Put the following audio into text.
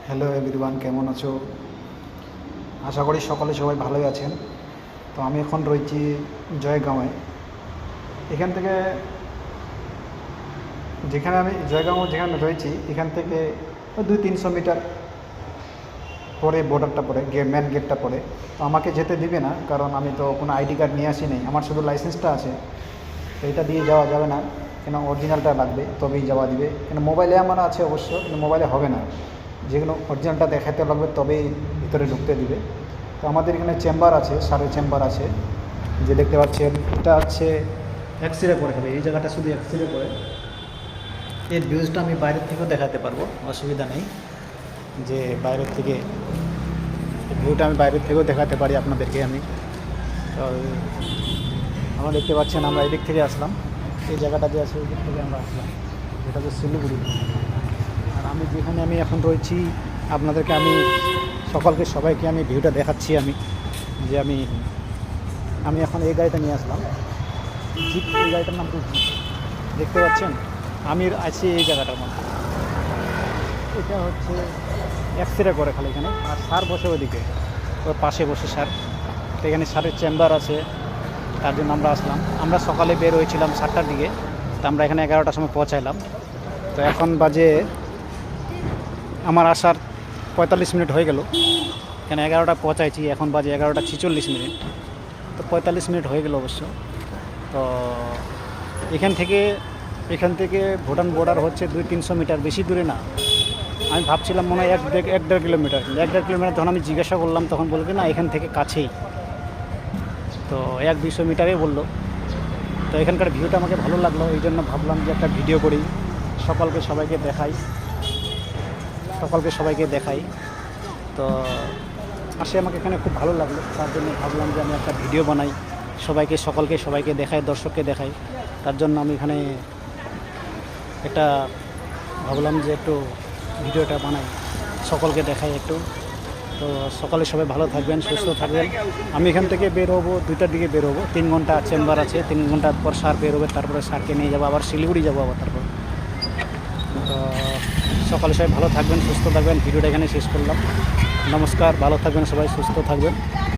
Hello everyone, কেমন আছো? আশা করি সকলে সবাই ভালোই আছেন। তো আমি এখন রয়েছি জয়গাঁওয়ে। এখান থেকে যেখানে রয়েছি এখান থেকে 200-300 মিটার পরে বর্ডারটা পড়ে, মেন গেটটা পড়ে। তো আমাকে যেতে দিবে না, কারণ আমি তো কোনো আইডি কার্ড নিয়ে আসি নাই, আমার শুধু লাইসেন্সটা আছে। তো এটা দিয়ে যাওয়া যাবে না, কেন অরিজিনালটা লাগবে, তবেই যাওয়া দিবে। কেন মোবাইলে আমার আছে অবশ্য, কিন্তু মোবাইলে হবে না, যেগুলো অরিজিনালটা দেখাতে লাগবে তবেই ভিতরে ঢুকতে দিবে। তো আমাদের এখানে চেম্বার আছে, সারের চেম্বার আছে, যে দেখতে পাচ্ছেন এটা হচ্ছে এক্সরে করে হবে। এই জায়গাটা শুধু এক্সরে করে। এর ভিউজটা আমি বাইরের থেকেও দেখাতে পারবো, অসুবিধা নেই। যে বাইরের থেকে ভিউটা আমি বাইরের থেকেও দেখাতে পারি আপনাদেরকে আমি। তো আমরা দেখতে পাচ্ছেন, আমরা এদিক থেকে আসলাম, এই জায়গাটা যে আছে ওই দিক থেকে আমরা আসলাম, এটা হচ্ছে শিলিগুড়ি। আর আমি যেখানে এখন রয়েছি, আপনাদেরকে আমি সবাইকে আমি ভিউটা দেখাচ্ছি। যে আমি এখন এই গাড়িটা নিয়ে আসলাম, জিপ। এই গাড়িটার নাম তো জিপ, দেখতে পাচ্ছেন। আমি আছি এই জায়গাটার মধ্যে। এটা হচ্ছে এক্সরে করে খালি এখানে, আর সার বসে ওইদিকে, ওর পাশে বসে সার। তো এখানে সারের চেম্বার আছে, তার জন্য আমরা আসলাম। আমরা সকালে বের হয়েছিলাম 7টার দিকে, তো আমরা এখানে 11টার সময় পৌঁছাইলাম। তো এখন বাজে আমার আসার 45 মিনিট হয়ে গেল। এখানে 11টা পৌঁছাইছি, এখন বাজে 11টা 46 মিনিট। তো 45 মিনিট হয়ে গেল অবশ্য। তো এখান থেকে ভুটান বর্ডার হচ্ছে 200-300 মিটার, বেশি দূরে না। আমি ভাবছিলাম মনে হয় 1-1.5 কিলোমিটার। 1.5 কিলোমিটার যখন আমি জিজ্ঞাসা করলাম, তখন বলবে না, এখান থেকে কাছেই। তো 100-200 মিটারই বললো। তো এখানকার ভিউটা আমাকে ভালো লাগলো, এই জন্য ভাবলাম যে একটা ভিডিও করি, সবাইকে দেখাই। তো আমাকে এখানে খুব ভালো লাগলো, তার জন্য ভাবলাম যে আমি একটা ভিডিও বানাই, সবাইকে দেখাই, দর্শককে দেখাই। তার জন্য আমি এখানে ভাবলাম যে একটু ভিডিওটা বানাই, সকলকে দেখাই একটু। তো সকালে সবাই ভালো থাকবেন, সুস্থ থাকবেন। আমি এখান থেকে বের হবো 2টার দিকে বের হবো। 3 ঘন্টা চেম্বার আছে, 3 ঘন্টা পর সার বের হবে, তারপরে সারকে নিয়ে যাবো, আবার শিলিগুড়ি যাবো আবার তারপর। তো সকালে সবাই ভালো থাকবেন, সুস্থ থাকবেন। ভিডিওটা এখানে শেষ করলাম। নমস্কার, ভালো থাকবেন সবাই, সুস্থ থাকবেন।